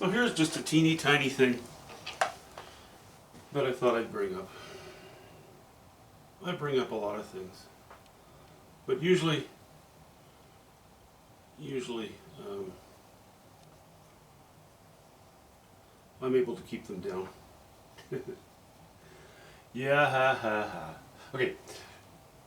So here's just a teeny tiny thing that I thought I'd bring up. I bring up a lot of things, but usually I'm able to keep them down. Yeah, ha ha ha. Okay.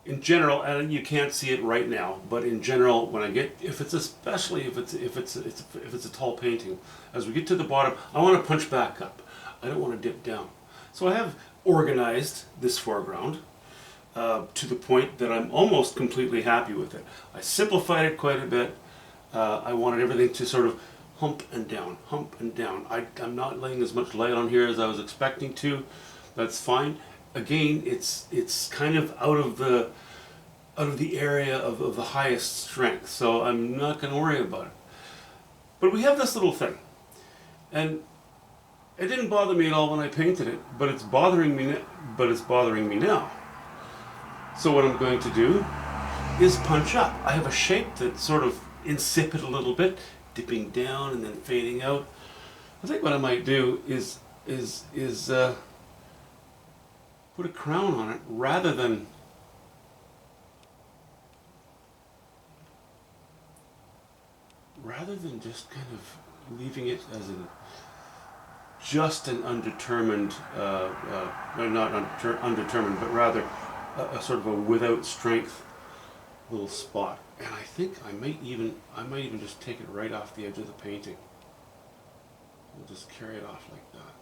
In general, and you can't see it right now, but in general, when I get, especially if it's a tall painting, as we get to the bottom, I want to punch back up. I don't want to dip down. So I have organized this foreground to the point that I'm almost completely happy with it. I simplified it quite a bit. I wanted everything to sort of hump and down, hump and down. I'm not laying as much light on here as I was expecting to. That's fine. Again, it's kind of out of the area of the highest strength, so I'm not going to worry about it. But we have this little thing, and it didn't bother me at all when I painted it, but it's bothering me. But it's bothering me now. So what I'm going to do is punch up. I have a shape that's sort of insipid a little bit, dipping down and then fading out. I think what I might do is put a crown on it rather than just kind of leaving it as just an undetermined, not undetermined, but rather a sort of a without strength little spot. And I think I might even just take it right off the edge of the painting. We'll just carry it off like that.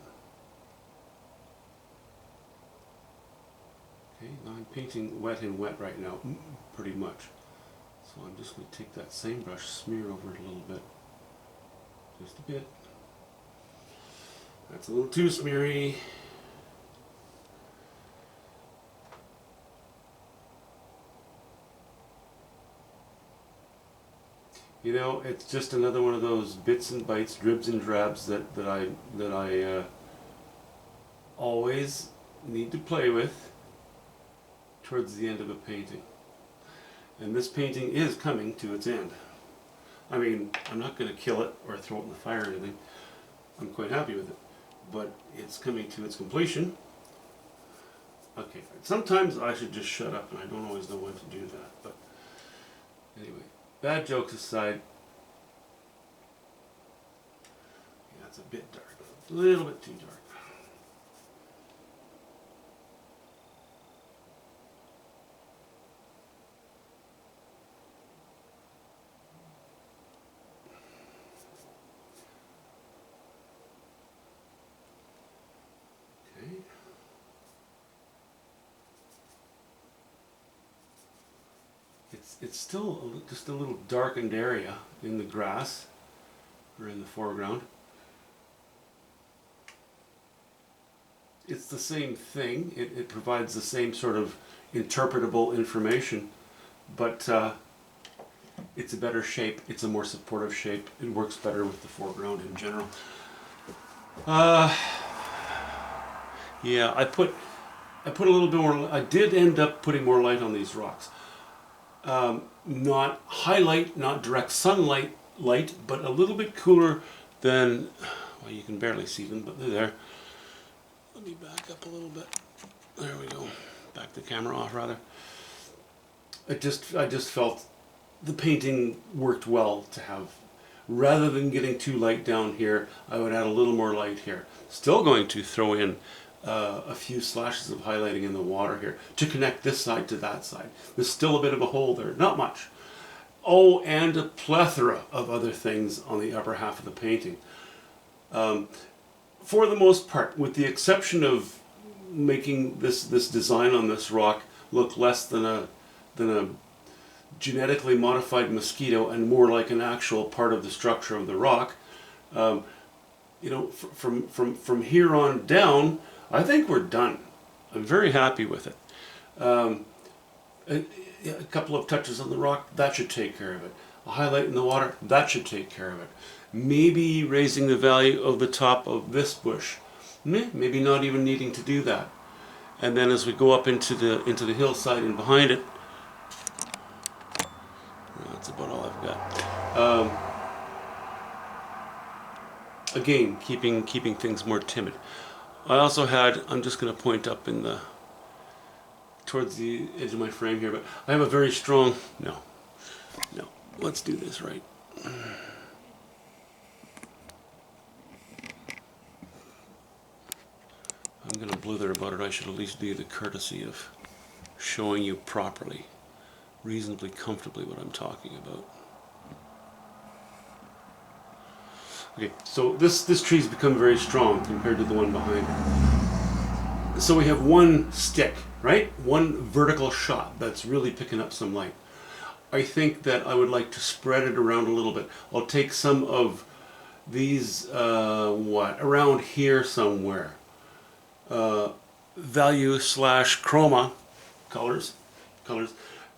Okay, now I'm painting wet in wet right now, pretty much. So I'm just going to take that same brush, smear over it a little bit. Just a bit. That's a little too smeary. You know, it's just another one of those bits and bytes, dribs and drabs that I always need to play with towards the end of a painting. And this painting is coming to its end. I mean, I'm not going to kill it or throw it in the fire or anything. I'm quite happy with it. But it's coming to its completion. Okay, sometimes I should just shut up, and I don't always know when to do that. But anyway, bad jokes aside, yeah, it's a bit dark. A little bit too dark. It's still just a little darkened area in the grass or in the foreground. It's the same thing. It provides the same sort of interpretable information, but it's a better shape. It's a more supportive shape. It works better with the foreground in general. Yeah, I put a little bit more. I did end up putting more light on these rocks. Not highlight, not direct sunlight light, but a little bit cooler than, well, you can barely see them, but they're there. Let me back up a little bit. There we go. Back the camera off, rather. I just felt the painting worked well to have, rather than getting too light down here, I would add a little more light here. Still going to throw in a few slashes of highlighting in the water here to connect this side to that side. There's still a bit of a hole there, not much. Oh, and a plethora of other things on the upper half of the painting. For the most part, with the exception of making this design on this rock look less than a genetically modified mosquito and more like an actual part of the structure of the rock, you know, from here on down, I think we're done. I'm very happy with it. A couple of touches on the rock, that should take care of it. A highlight in the water, that should take care of it. Maybe raising the value of the top of this bush. Maybe not even needing to do that. And then as we go up into the hillside and behind it, that's about all I've got. Again, keeping things more timid. I also had, I'm just going to point up in the, towards the edge of my frame here, but I have a very strong, no, let's do this right. I'm going to blither about it. I should at least do the courtesy of showing you properly, reasonably comfortably what I'm talking about. Okay, so this tree's become very strong compared to the one behind it. So we have one stick, right? One vertical shot that's really picking up some light. I think that I would like to spread it around a little bit. I'll take some of these, around here somewhere. Value / chroma colors,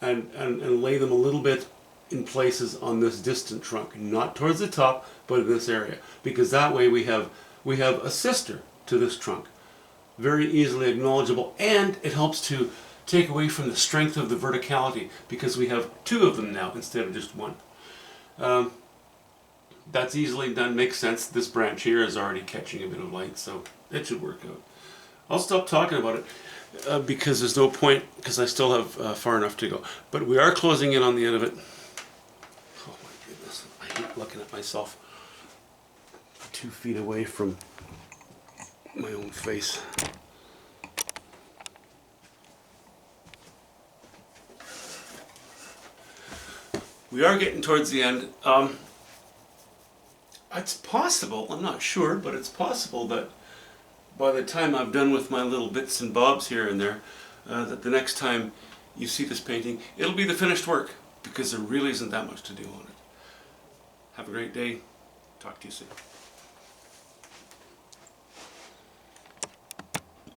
and lay them a little bit in places on this distant trunk, not towards the top, but in this area, because that way we have a sister to this trunk, very easily acknowledgeable, and it helps to take away from the strength of the verticality because we have two of them now instead of just one. That's easily done, makes sense. This branch here is already catching a bit of light, so it should work out. I'll stop talking about it because there's no point, because I still have far enough to go. But we are closing in on the end of it. Oh my goodness, I hate looking at myself 2 feet away from my own face. We are getting towards the end. It's possible, I'm not sure, but it's possible that by the time I'm done with my little bits and bobs here and there, that the next time you see this painting, it'll be the finished work, because there really isn't that much to do on it. Have a great day. Talk to you soon.